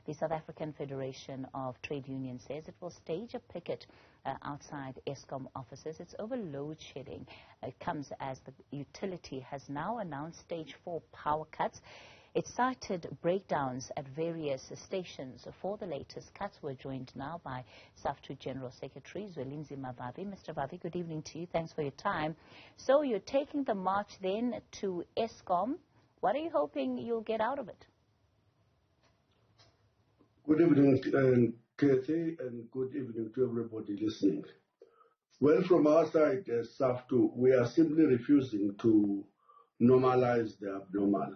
The South African Federation of Trade Unions says it will stage a picket outside Eskom offices. It's over load shedding. It comes as the utility has now announced stage 4 power cuts. It cited breakdowns at various stations for the latest cuts. We're joined now by SAFTU General Secretary Zwelinzima Vavi. Mr. Vavi, good evening to you. Thanks for your time. So you're taking the march then to Eskom. What are you hoping you'll get out of it? Good evening, Kathy, and good evening to everybody listening. Well, from our side as SAFTU, we are simply refusing to normalize the abnormal.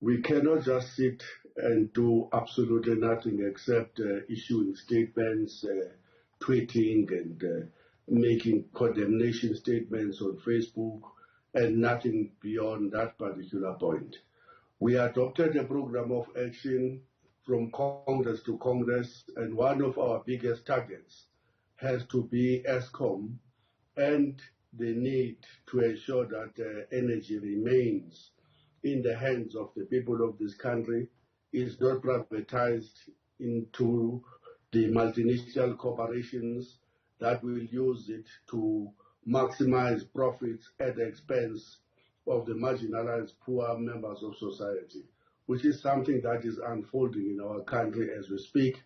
We cannot just sit and do absolutely nothing except issuing statements, tweeting and making condemnation statements on Facebook, and nothing beyond that particular point. We adopted a program of action from Congress to Congress, and one of our biggest targets has to be Eskom and the need to ensure that energy remains in the hands of the people of this country, is not privatized into the multinational corporations that will use it to maximize profits at the expense of the marginalized poor members of society, which is something that is unfolding in our country as we speak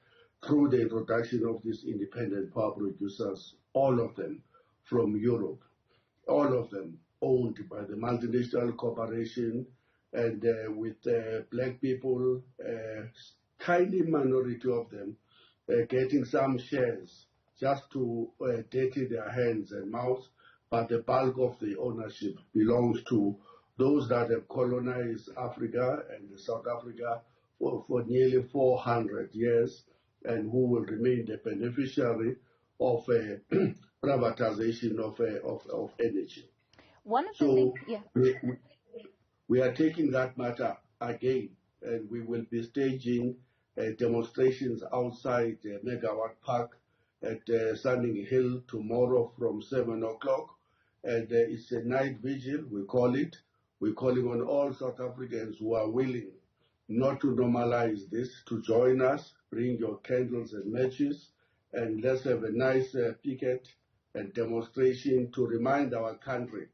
through the introduction of these independent power producers, all of them from Europe, all of them owned by the multinational corporation, and with black people, tiny minority of them, getting some shares just to dirty their hands and mouths, but the bulk of the ownership belongs to those that have colonized Africa and South Africa for nearly 400 years, and who will remain the beneficiary of privatization of energy. One of the things, yeah. We are taking that matter again, and we will be staging demonstrations outside Megawatt Park at Sunning Hill tomorrow from 7 o'clock. And it's a night vigil, we call it. We're calling on all South Africans who are willing not to normalize this to join us. Bring your candles and matches, and let's have a nice picket and demonstration to remind our country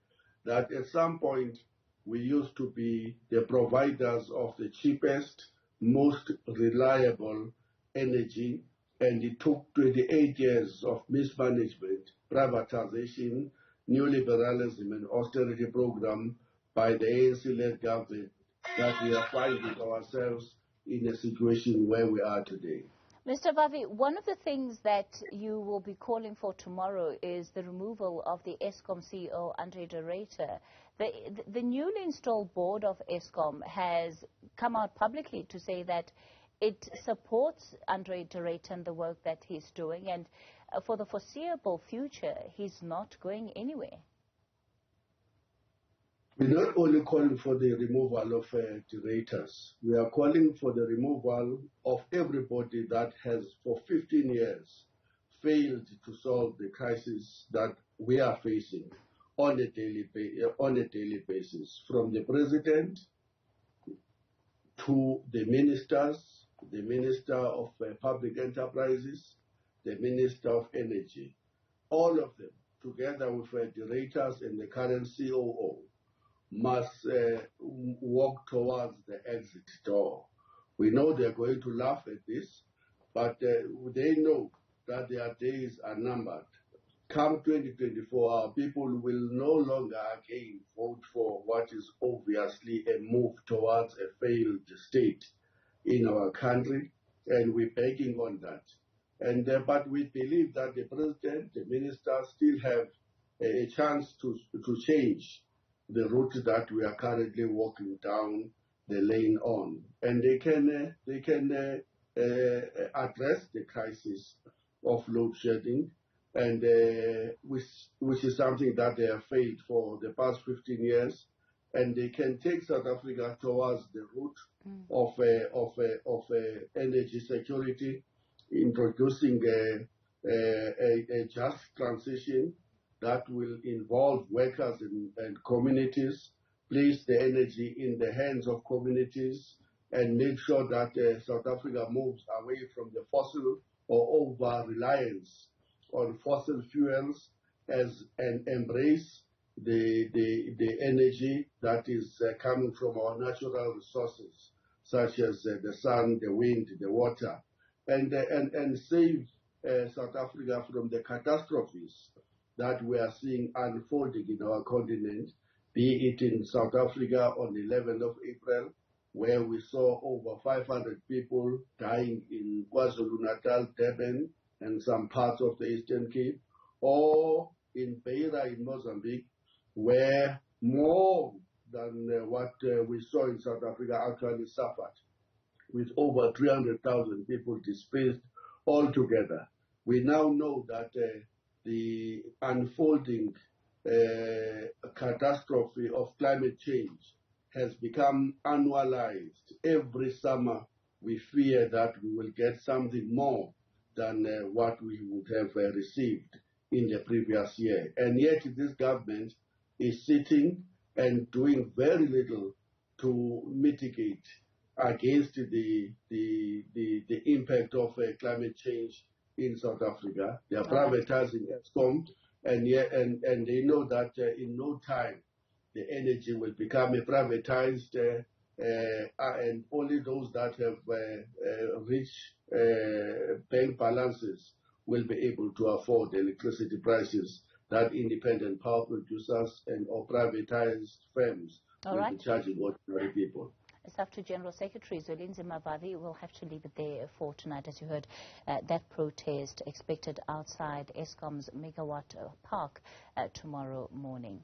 that at some point we used to be the providers of the cheapest, most reliable energy, and it took 28 years of mismanagement, privatization, neoliberalism, and austerity program by the ANC-led government that we are finding ourselves in a situation where we are today. Mr. Vavi, one of the things that you will be calling for tomorrow is the removal of the Eskom CEO, Andre de Ruyter. The newly installed board of Eskom has come out publicly to say that it supports Andre de Ruyter and the work that he's doing, and for the foreseeable future, he's not going anywhere. We're not only calling for the removal of curators, we are calling for the removal of everybody that has, for 15 years, failed to solve the crisis that we are facing on a daily basis, from the president to the ministers, the Minister of Public Enterprises, the Minister of Energy. All of them, together with directors and the current COO, must walk towards the exit door. We know they're going to laugh at this, but they know that their days are numbered. Come 2024, our people will no longer again vote for what is obviously a move towards a failed state in our country, and we're begging on that. And but we believe that the president, the ministers still have a chance to change the route that we are currently walking down the lane on, and they can address the crisis of load shedding, and which is something that they have failed for the past 15 years, and they can take South Africa towards the route of energy security, introducing a just transition that will involve workers and communities, place the energy in the hands of communities, and make sure that South Africa moves away from the fossil or over-reliance on fossil fuels and embrace the energy that is coming from our natural resources, such as the sun, the wind, the water, and save South Africa from the catastrophes that we are seeing unfolding in our continent, be it in South Africa on the 11th of April, where we saw over 500 people dying in KwaZulu-Natal, Durban, and some parts of the Eastern Cape, or in Beira in Mozambique, where more than what we saw in South Africa actually suffered, with over 300,000 people displaced altogether. We now know that the unfolding catastrophe of climate change has become annualized. Every summer, we fear that we will get something more than what we would have received in the previous year. And yet this government is sitting and doing very little to mitigate against the impact of climate change in South Africa. They are privatizing Eskom, and they know that in no time the energy will become privatized, and only those that have rich bank balances will be able to afford the electricity prices that independent power producers and or privatized firms will be charging ordinary people. SAFTU General Secretary Zwelinzima Vavi will have to leave it there for tonight. As you heard, that protest expected outside Eskom's Megawatt Park tomorrow morning.